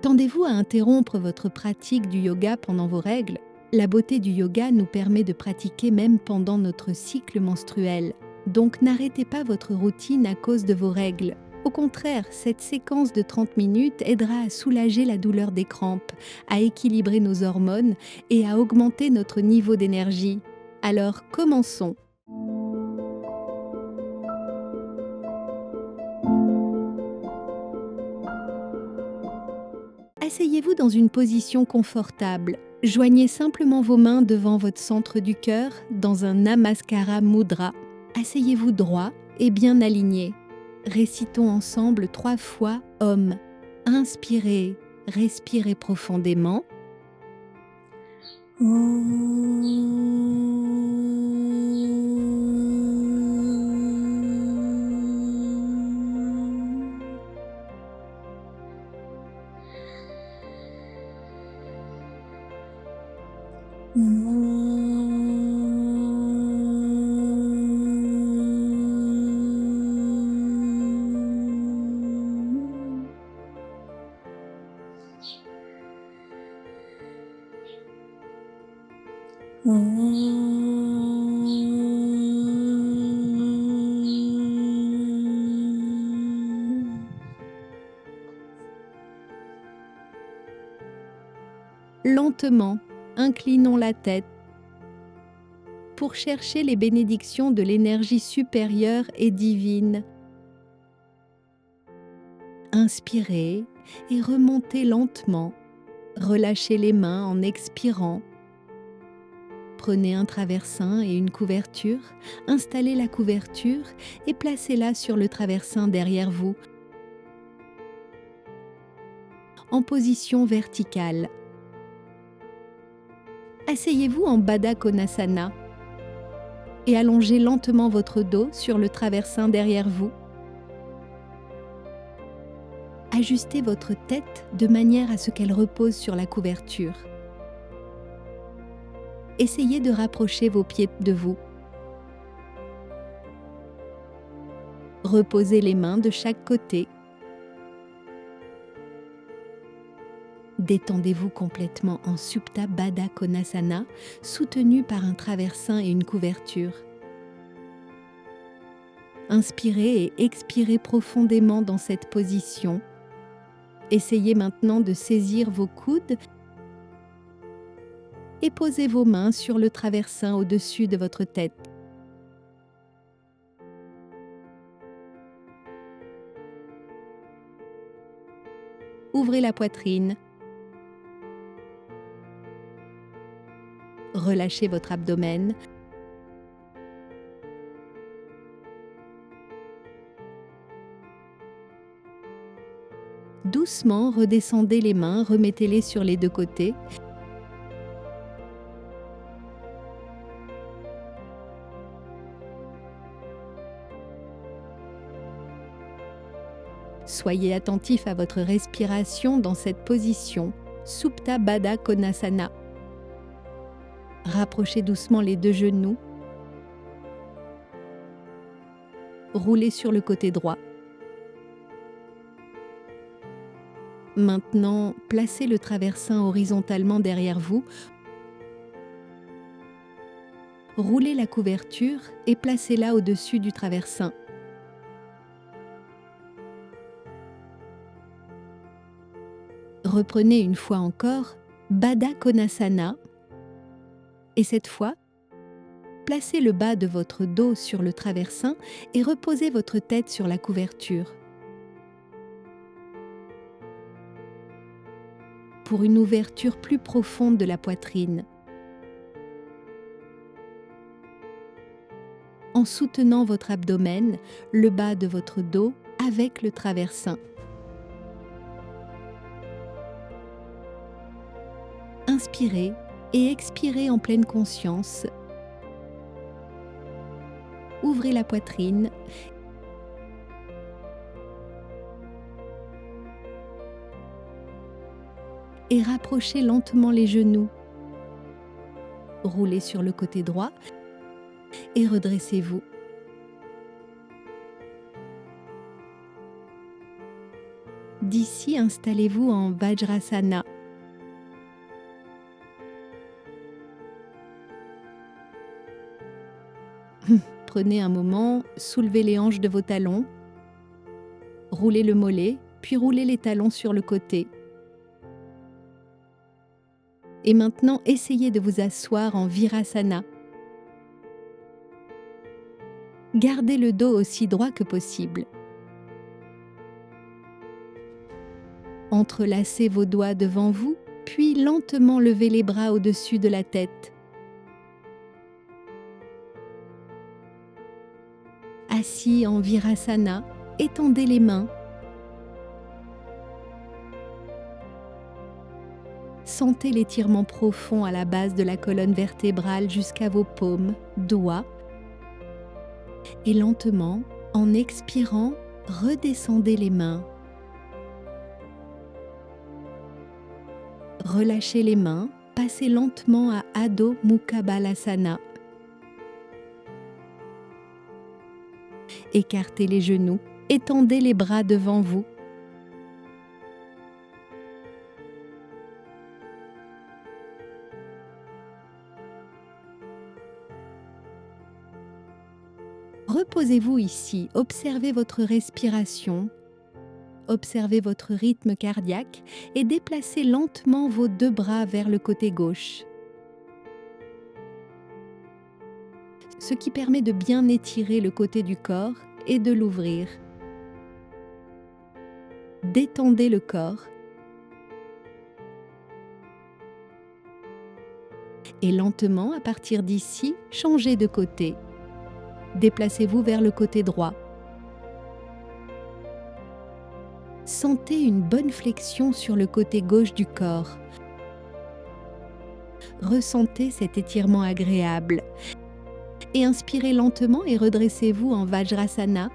Attendez-vous à interrompre votre pratique du yoga pendant vos règles? La beauté du yoga nous permet de pratiquer même pendant notre cycle menstruel. Donc n'arrêtez pas votre routine à cause de vos règles. Au contraire, cette séquence de 30 minutes aidera à soulager la douleur des crampes, à équilibrer nos hormones et à augmenter notre niveau d'énergie. Alors commençons. Asseyez-vous dans une position confortable. Joignez simplement vos mains devant votre centre du cœur dans un Namaskara Mudra. Asseyez-vous droit et bien aligné. Récitons ensemble 3 fois Om. Inspirez, respirez profondément. Lentement, inclinons la tête pour chercher les bénédictions de l'énergie supérieure et divine. Inspirez et remontez lentement. Relâchez les mains en expirant. Prenez un traversin et une couverture, installez la couverture et placez-la sur le traversin derrière vous, en position verticale. Asseyez-vous en Baddha Konasana et allongez lentement votre dos sur le traversin derrière vous. Ajustez votre tête de manière à ce qu'elle repose sur la couverture. Essayez de rapprocher vos pieds de vous. Reposez les mains de chaque côté. Détendez-vous complètement en Supta Baddha Konasana, soutenu par un traversin et une couverture. Inspirez et expirez profondément dans cette position. Essayez maintenant de saisir vos coudes et posez vos mains sur le traversin au-dessus de votre tête. Ouvrez la poitrine. Relâchez votre abdomen. Doucement, redescendez les mains, remettez-les sur les deux côtés. Soyez attentif à votre respiration dans cette position, Supta Baddha Konasana. Rapprochez doucement les deux genoux. Roulez sur le côté droit. Maintenant, placez le traversin horizontalement derrière vous. Roulez la couverture et placez-la au-dessus du traversin. Reprenez une fois encore Baddha Konasana et cette fois, placez le bas de votre dos sur le traversin et reposez votre tête sur la couverture. Pour une ouverture plus profonde de la poitrine. En soutenant votre abdomen, le bas de votre dos avec le traversin. Inspirez et expirez en pleine conscience. Ouvrez la poitrine. Et rapprochez lentement les genoux. Roulez sur le côté droit et redressez-vous. . D'ici, installez-vous en Vajrasana. Prenez un moment, soulevez les hanches de vos talons, roulez le mollet, puis roulez les talons sur le côté. Et maintenant, essayez de vous asseoir en Virasana. Gardez le dos aussi droit que possible. Entrelacez vos doigts devant vous, puis lentement levez les bras au-dessus de la tête. Assis en Virasana, étendez les mains. Sentez l'étirement profond à la base de la colonne vertébrale jusqu'à vos paumes, doigts. Et lentement, en expirant, redescendez les mains. Relâchez les mains, passez lentement à Adho Mukha Balasana. Écartez les genoux, étendez les bras devant vous. Reposez-vous ici, observez votre respiration, observez votre rythme cardiaque et déplacez lentement vos deux bras vers le côté gauche. Ce qui permet de bien étirer le côté du corps et de l'ouvrir. Détendez le corps. Et lentement, à partir d'ici, changez de côté. Déplacez-vous vers le côté droit. Sentez une bonne flexion sur le côté gauche du corps. Ressentez cet étirement agréable. Et inspirez lentement et redressez-vous en Vajrasana.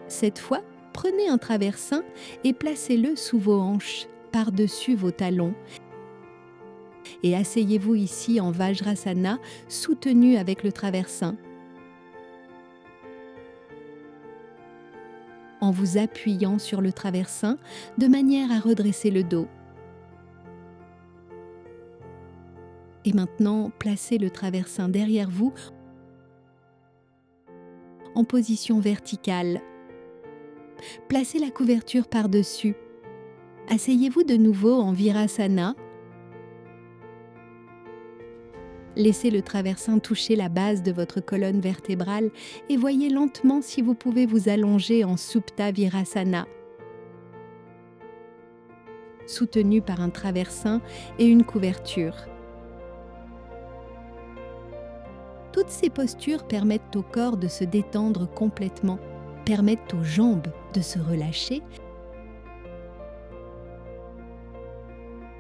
Cette fois, prenez un traversin et placez-le sous vos hanches, par-dessus vos talons. Et asseyez-vous ici en Vajrasana, soutenu avec le traversin. En vous appuyant sur le traversin de manière à redresser le dos. Et maintenant, placez le traversin derrière vous en position verticale. Placez la couverture par-dessus. Asseyez-vous de nouveau en Virasana. Laissez le traversin toucher la base de votre colonne vertébrale et voyez lentement si vous pouvez vous allonger en Supta Virasana. Soutenu par un traversin et une couverture. Toutes ces postures permettent au corps de se détendre complètement, permettent aux jambes de se relâcher,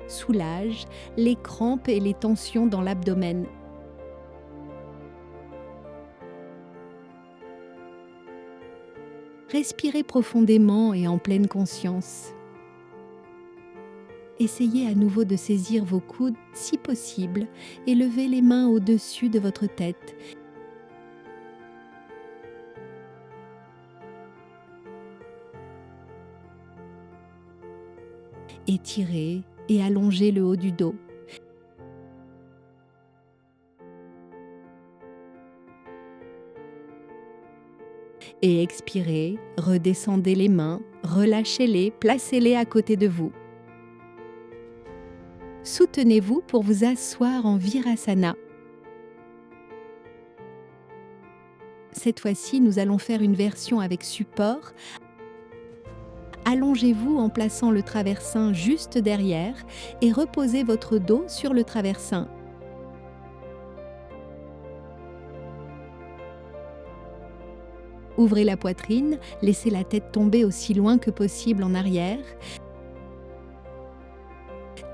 soulagent les crampes et les tensions dans l'abdomen. Respirez profondément et en pleine conscience. Essayez à nouveau de saisir vos coudes si possible et levez les mains au-dessus de votre tête. Étirez et allongez le haut du dos. Et expirez, redescendez les mains, relâchez-les, placez-les à côté de vous. Soutenez-vous pour vous asseoir en Virasana. Cette fois-ci, nous allons faire une version avec support. Allongez-vous en plaçant le traversin juste derrière et reposez votre dos sur le traversin. Ouvrez la poitrine, laissez la tête tomber aussi loin que possible en arrière.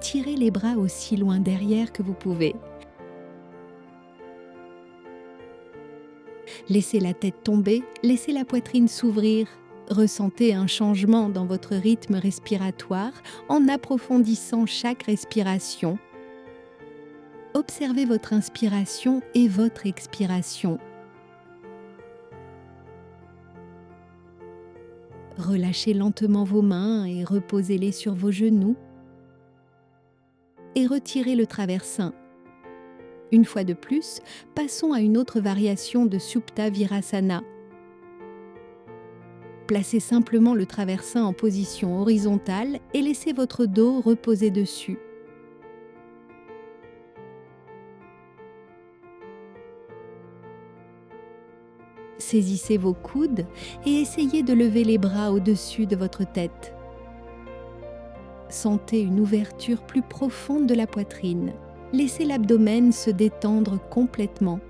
Tirez les bras aussi loin derrière que vous pouvez. Laissez la tête tomber, laissez la poitrine s'ouvrir. Ressentez un changement dans votre rythme respiratoire en approfondissant chaque respiration. Observez votre inspiration et votre expiration. Relâchez lentement vos mains et reposez-les sur vos genoux. Et retirez le traversin. Une fois de plus, passons à une autre variation de Supta Virasana. Placez simplement le traversin en position horizontale et laissez votre dos reposer dessus. Saisissez vos coudes et essayez de lever les bras au-dessus de votre tête. Sentez une ouverture plus profonde de la poitrine. Laissez l'abdomen se détendre complètement.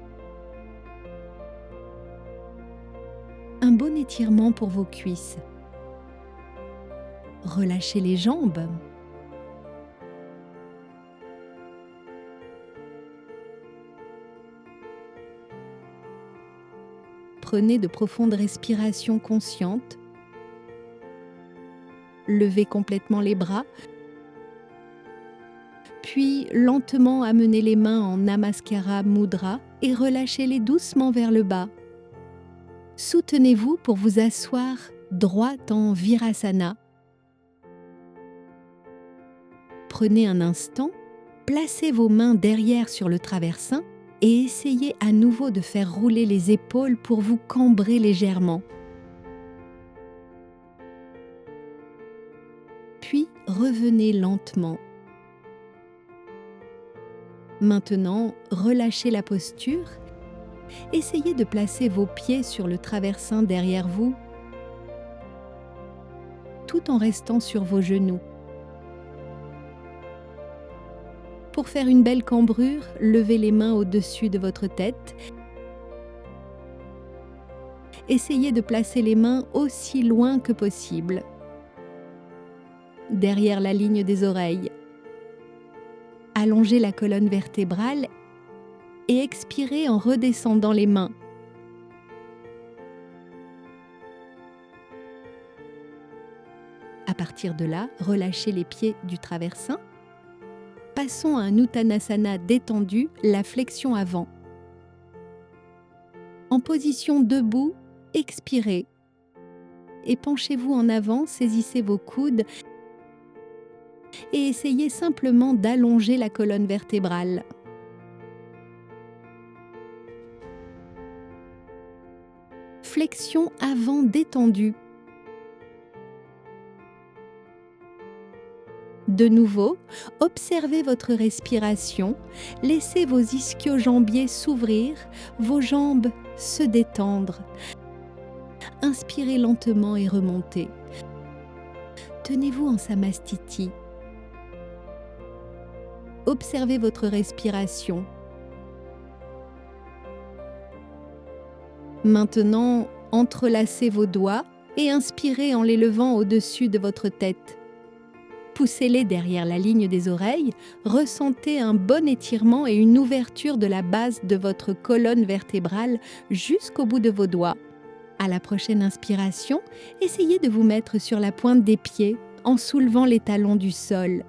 Un bon étirement pour vos cuisses. Relâchez les jambes. Prenez de profondes respirations conscientes. Levez complètement les bras. Puis lentement amenez les mains en Namaskara Mudra et relâchez-les doucement vers le bas. Soutenez-vous pour vous asseoir droit en Virasana. Prenez un instant, placez vos mains derrière sur le traversin et essayez à nouveau de faire rouler les épaules pour vous cambrer légèrement. Puis revenez lentement. Maintenant, relâchez la posture. Essayez de placer vos pieds sur le traversin derrière vous, tout en restant sur vos genoux. Pour faire une belle cambrure, levez les mains au-dessus de votre tête. Essayez de placer les mains aussi loin que possible, derrière la ligne des oreilles. Allongez la colonne vertébrale et expirez en redescendant les mains. À partir de là, relâchez les pieds du traversin. Passons à un Uttanasana détendu, la flexion avant. En position debout, expirez. Et penchez-vous en avant, saisissez vos coudes et essayez simplement d'allonger la colonne vertébrale. Flexion avant détendue. De nouveau, observez votre respiration, laissez vos ischio-jambiers s'ouvrir, vos jambes se détendre. Inspirez lentement et remontez. Tenez-vous en Samastiti. Observez votre respiration. Maintenant, entrelacez vos doigts et inspirez en les levant au-dessus de votre tête. Poussez-les derrière la ligne des oreilles, ressentez un bon étirement et une ouverture de la base de votre colonne vertébrale jusqu'au bout de vos doigts. À la prochaine inspiration, essayez de vous mettre sur la pointe des pieds en soulevant les talons du sol.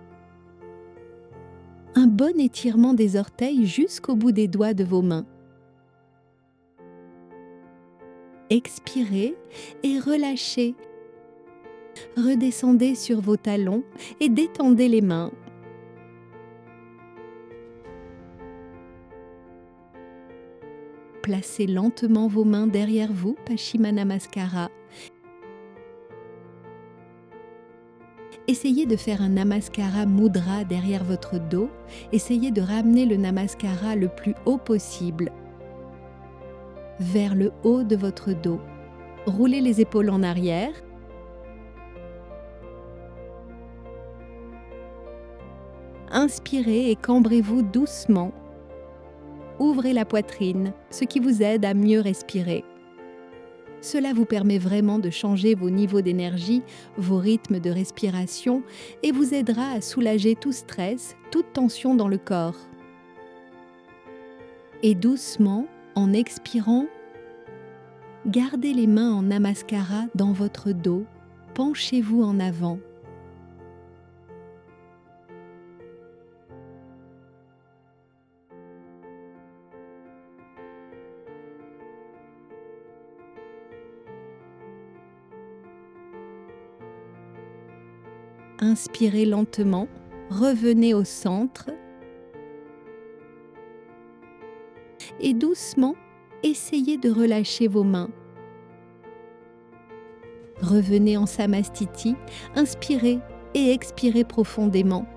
Un bon étirement des orteils jusqu'au bout des doigts de vos mains. Expirez et relâchez. Redescendez sur vos talons et détendez les mains. Placez lentement vos mains derrière vous, Paschimottanasana. Essayez de faire un Namaskara Mudra derrière votre dos. Essayez de ramener le Namaskara le plus haut possible, vers le haut de votre dos. Roulez les épaules en arrière. Inspirez et cambrez-vous doucement. Ouvrez la poitrine, ce qui vous aide à mieux respirer. Cela vous permet vraiment de changer vos niveaux d'énergie, vos rythmes de respiration et vous aidera à soulager tout stress, toute tension dans le corps. Et doucement, en expirant, gardez les mains en Namaskara dans votre dos, penchez-vous en avant. Inspirez lentement, revenez au centre et doucement, essayez de relâcher vos mains. Revenez en Samastiti, inspirez et expirez profondément.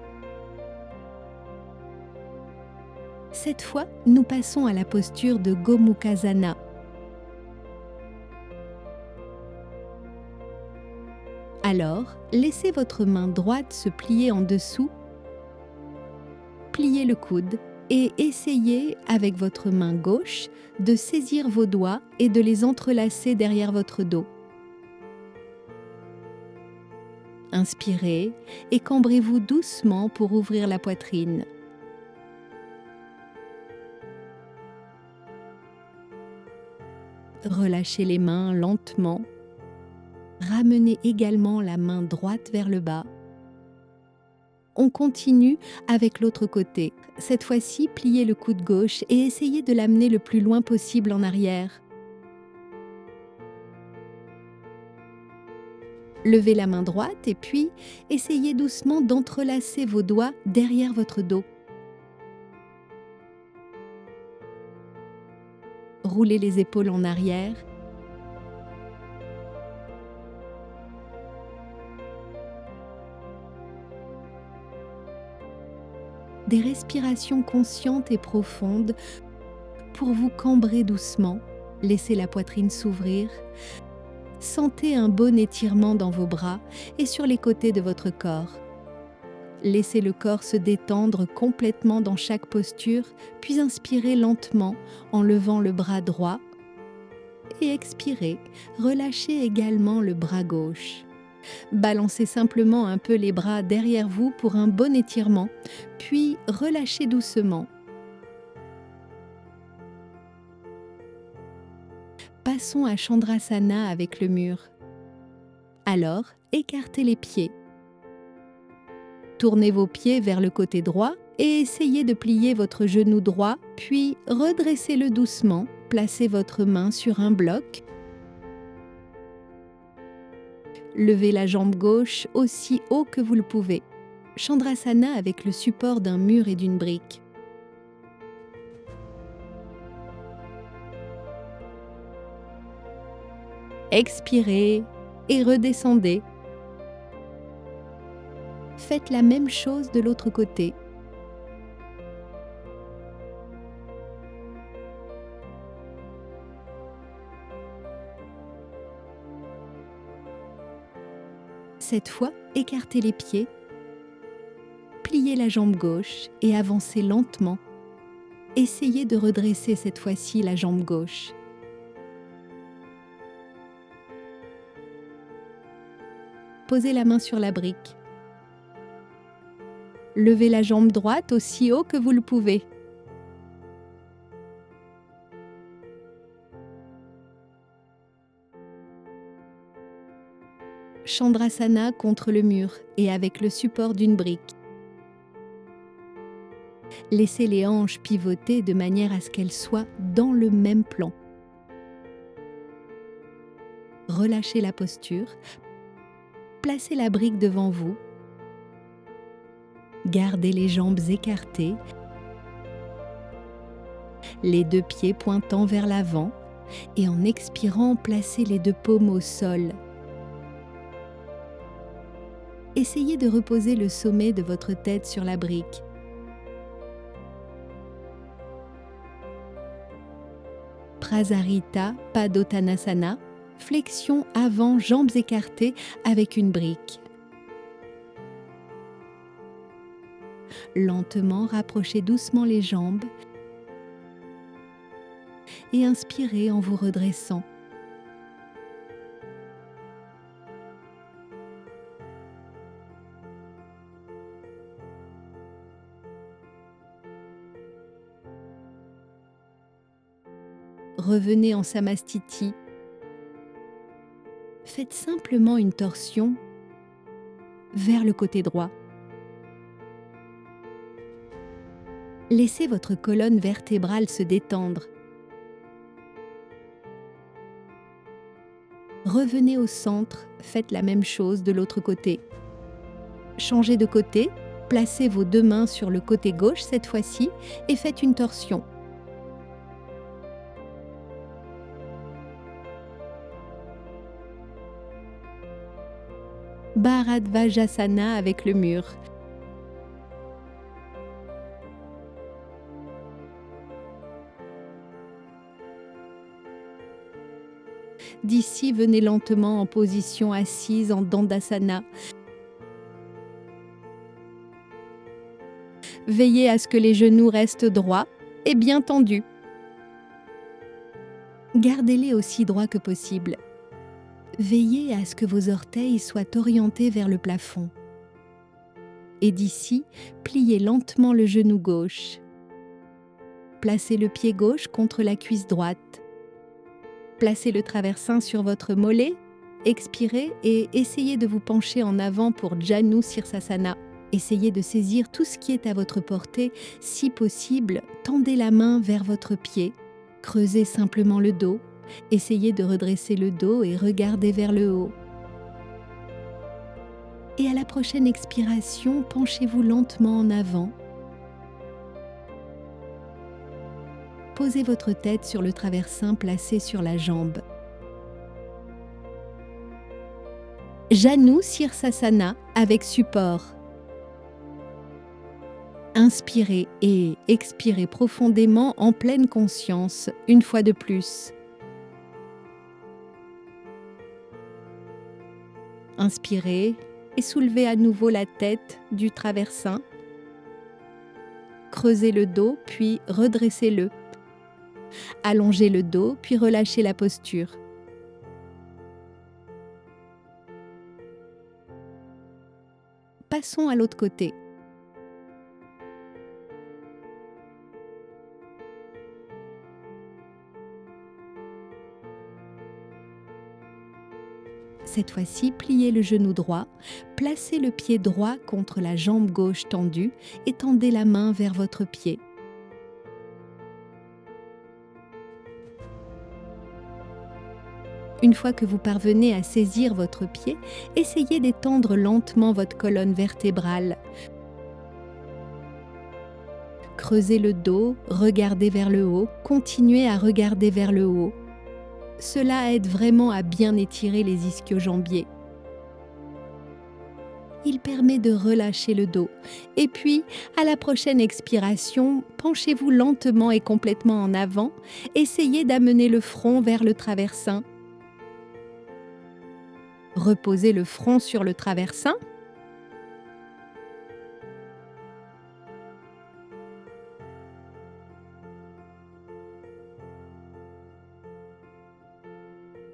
Cette fois, nous passons à la posture de Gomukhasana. Alors, laissez votre main droite se plier en dessous, pliez le coude et essayez, avec votre main gauche, de saisir vos doigts et de les entrelacer derrière votre dos. Inspirez et cambrez-vous doucement pour ouvrir la poitrine. Relâchez les mains lentement. Ramenez également la main droite vers le bas. On continue avec l'autre côté. Cette fois-ci, pliez le coude gauche et essayez de l'amener le plus loin possible en arrière. Levez la main droite et puis essayez doucement d'entrelacer vos doigts derrière votre dos. Roulez les épaules en arrière. Des respirations conscientes et profondes pour vous cambrer doucement. Laissez la poitrine s'ouvrir. Sentez un bon étirement dans vos bras et sur les côtés de votre corps. Laissez le corps se détendre complètement dans chaque posture, puis inspirez lentement en levant le bras droit et expirez, relâchez également le bras gauche. Balancez simplement un peu les bras derrière vous pour un bon étirement, puis relâchez doucement. Passons à Chandrasana avec le mur. Alors, écartez les pieds. Tournez vos pieds vers le côté droit et essayez de plier votre genou droit, puis redressez-le doucement. Placez votre main sur un bloc. Levez la jambe gauche aussi haut que vous le pouvez. Chandrasana avec le support d'un mur et d'une brique. Expirez et redescendez. Faites la même chose de l'autre côté. Cette fois, écartez les pieds, pliez la jambe gauche et avancez lentement. Essayez de redresser cette fois-ci la jambe gauche. Posez la main sur la brique. Levez la jambe droite aussi haut que vous le pouvez. Chandrasana contre le mur et avec le support d'une brique. Laissez les hanches pivoter de manière à ce qu'elles soient dans le même plan. Relâchez la posture. Placez la brique devant vous. Gardez les jambes écartées, les deux pieds pointant vers l'avant et en expirant, placez les deux paumes au sol. Essayez de reposer le sommet de votre tête sur la brique. Prasarita Padottanasana, flexion avant, jambes écartées avec une brique. Lentement, rapprochez doucement les jambes et inspirez en vous redressant. Revenez en Samastiti. Faites simplement une torsion vers le côté droit. Laissez votre colonne vertébrale se détendre. Revenez au centre, faites la même chose de l'autre côté. Changez de côté, placez vos deux mains sur le côté gauche cette fois-ci et faites une torsion. Bharadvajasana avec le mur. D'ici, venez lentement en position assise en Dandasana. Veillez à ce que les genoux restent droits et bien tendus. Gardez-les aussi droits que possible. Veillez à ce que vos orteils soient orientés vers le plafond. Et d'ici, pliez lentement le genou gauche. Placez le pied gauche contre la cuisse droite. Placez le traversin sur votre mollet, expirez et essayez de vous pencher en avant pour Janu Sirsasana. Essayez de saisir tout ce qui est à votre portée. Si possible, tendez la main vers votre pied. Creusez simplement le dos. Essayez de redresser le dos et regardez vers le haut. Et à la prochaine expiration, penchez-vous lentement en avant. Posez votre tête sur le traversin placé sur la jambe. Janu Sirsasana avec support. Inspirez et expirez profondément en pleine conscience, une fois de plus. Inspirez et soulevez à nouveau la tête du traversin. Creusez le dos, puis redressez-le. Allongez le dos, puis relâchez la posture. Passons à l'autre côté. Cette fois-ci, pliez le genou droit, placez le pied droit contre la jambe gauche tendue et tendez la main vers votre pied. Une fois que vous parvenez à saisir votre pied, essayez d'étendre lentement votre colonne vertébrale. Creusez le dos, regardez vers le haut, continuez à regarder vers le haut. Cela aide vraiment à bien étirer les ischio-jambiers. Il permet de relâcher le dos. Et puis, à la prochaine expiration, penchez-vous lentement et complètement en avant. Essayez d'amener le front vers le traversin. Reposez le front sur le traversin.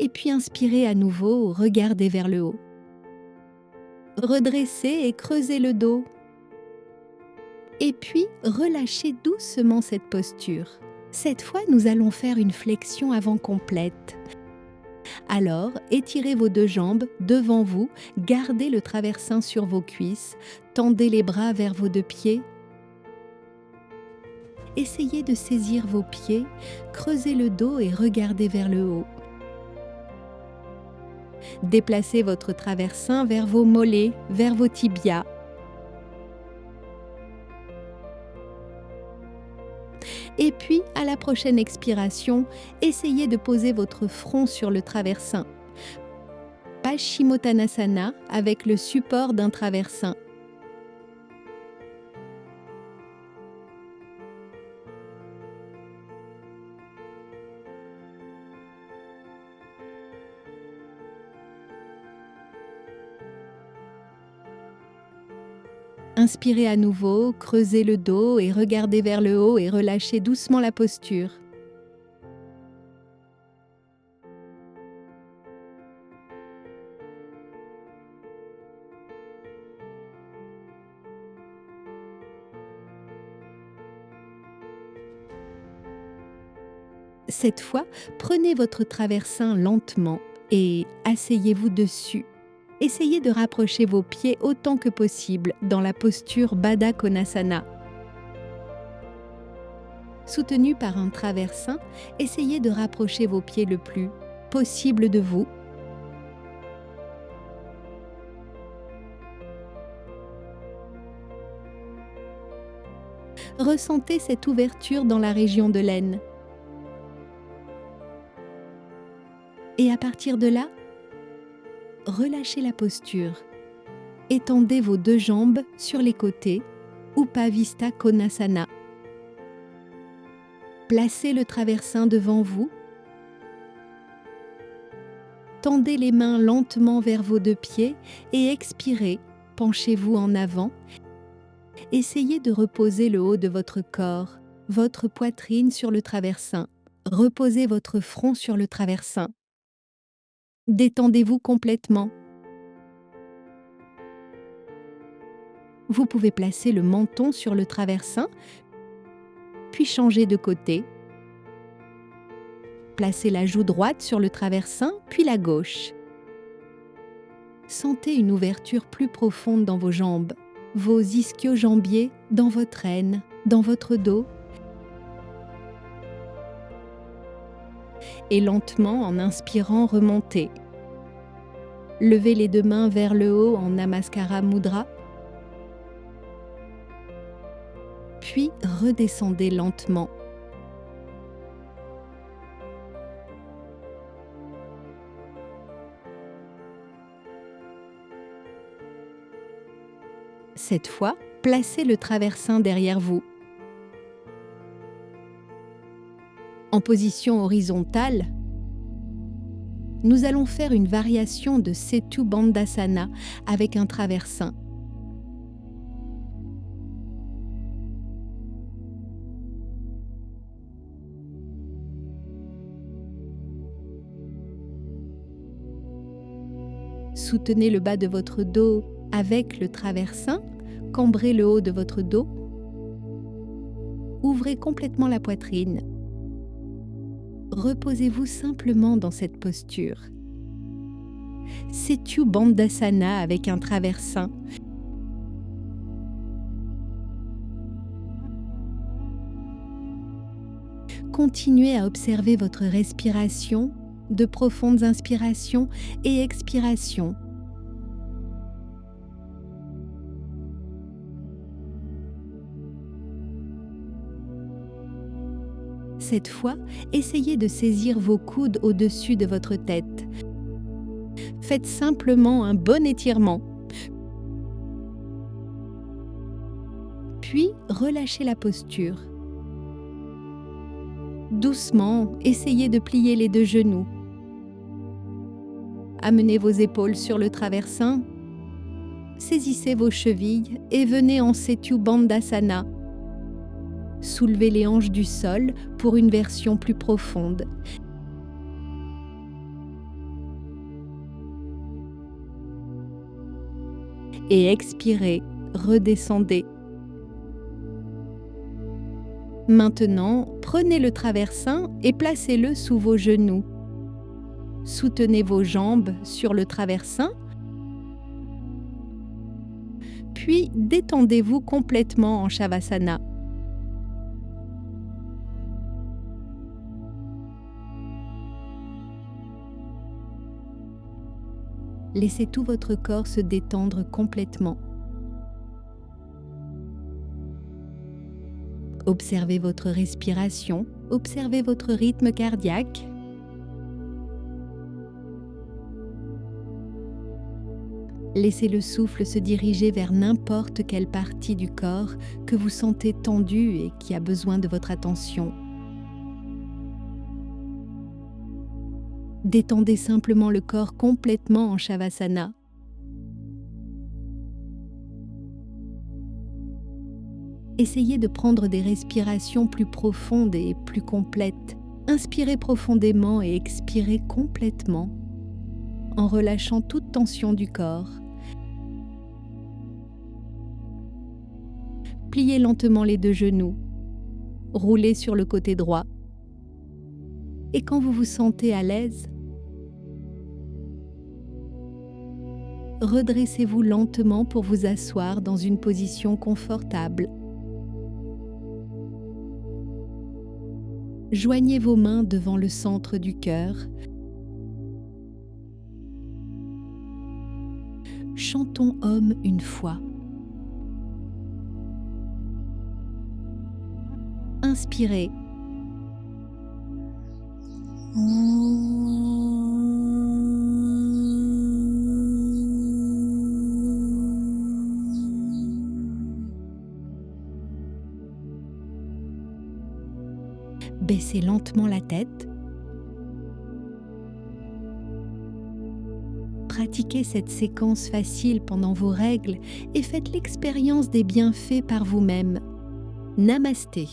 Et puis inspirez à nouveau, regardez vers le haut. Redressez et creusez le dos. Et puis relâchez doucement cette posture. Cette fois, nous allons faire une flexion avant complète. Alors, étirez vos deux jambes devant vous, gardez le traversin sur vos cuisses, tendez les bras vers vos deux pieds. Essayez de saisir vos pieds, creusez le dos et regardez vers le haut. Déplacez votre traversin vers vos mollets, vers vos tibias. Et puis, à la prochaine expiration, essayez de poser votre front sur le traversin. Paschimottanasana avec le support d'un traversin. Inspirez à nouveau, creusez le dos et regardez vers le haut et relâchez doucement la posture. Cette fois, prenez votre traversin lentement et asseyez-vous dessus. Essayez de rapprocher vos pieds autant que possible dans la posture Baddha Konasana. Soutenu par un traversin, essayez de rapprocher vos pieds le plus possible de vous. Ressentez cette ouverture dans la région de l'aine. Et à partir de là, relâchez la posture. Étendez vos 2 jambes sur les côtés, Upavistha Konasana. Placez le traversin devant vous. Tendez les mains lentement vers vos 2 pieds et expirez, penchez-vous en avant. Essayez de reposer le haut de votre corps, votre poitrine sur le traversin. Reposez votre front sur le traversin. Détendez-vous complètement. Vous pouvez placer le menton sur le traversin, puis changer de côté. Placez la joue droite sur le traversin, puis la gauche. Sentez une ouverture plus profonde dans vos jambes, vos ischio-jambiers dans votre aine, dans votre dos. Et lentement, en inspirant, remontez. Levez les 2 mains vers le haut en Namaskara Mudra. Puis redescendez lentement. Cette fois, placez le traversin derrière vous. En position horizontale, nous allons faire une variation de Setu Bandhasana avec un traversin. Soutenez le bas de votre dos avec le traversin, cambrez le haut de votre dos. Ouvrez complètement la poitrine. Reposez-vous simplement dans cette posture. Setu Bandhasana avec un traversin. Continuez à observer votre respiration, de profondes inspirations et expirations. Cette fois, essayez de saisir vos coudes au-dessus de votre tête. Faites simplement un bon étirement. Puis, relâchez la posture. Doucement, essayez de plier les 2 genoux. Amenez vos épaules sur le traversin. Saisissez vos chevilles et venez en Setu Bandhasana. Soulevez les hanches du sol pour une version plus profonde. Et expirez, redescendez. Maintenant, prenez le traversin et placez-le sous vos genoux. Soutenez vos jambes sur le traversin. Puis détendez-vous complètement en Shavasana. Laissez tout votre corps se détendre complètement. Observez votre respiration, observez votre rythme cardiaque. Laissez le souffle se diriger vers n'importe quelle partie du corps que vous sentez tendue et qui a besoin de votre attention. Détendez simplement le corps complètement en Shavasana. Essayez de prendre des respirations plus profondes et plus complètes. Inspirez profondément et expirez complètement, en relâchant toute tension du corps. Pliez lentement les 2 genoux. Roulez sur le côté droit. Et quand vous vous sentez à l'aise, redressez-vous lentement pour vous asseoir dans une position confortable. Joignez vos mains devant le centre du cœur. Chantons Om une fois. Inspirez. Baissez lentement la tête. Pratiquez cette séquence facile pendant vos règles et faites l'expérience des bienfaits par vous-même. Namasté.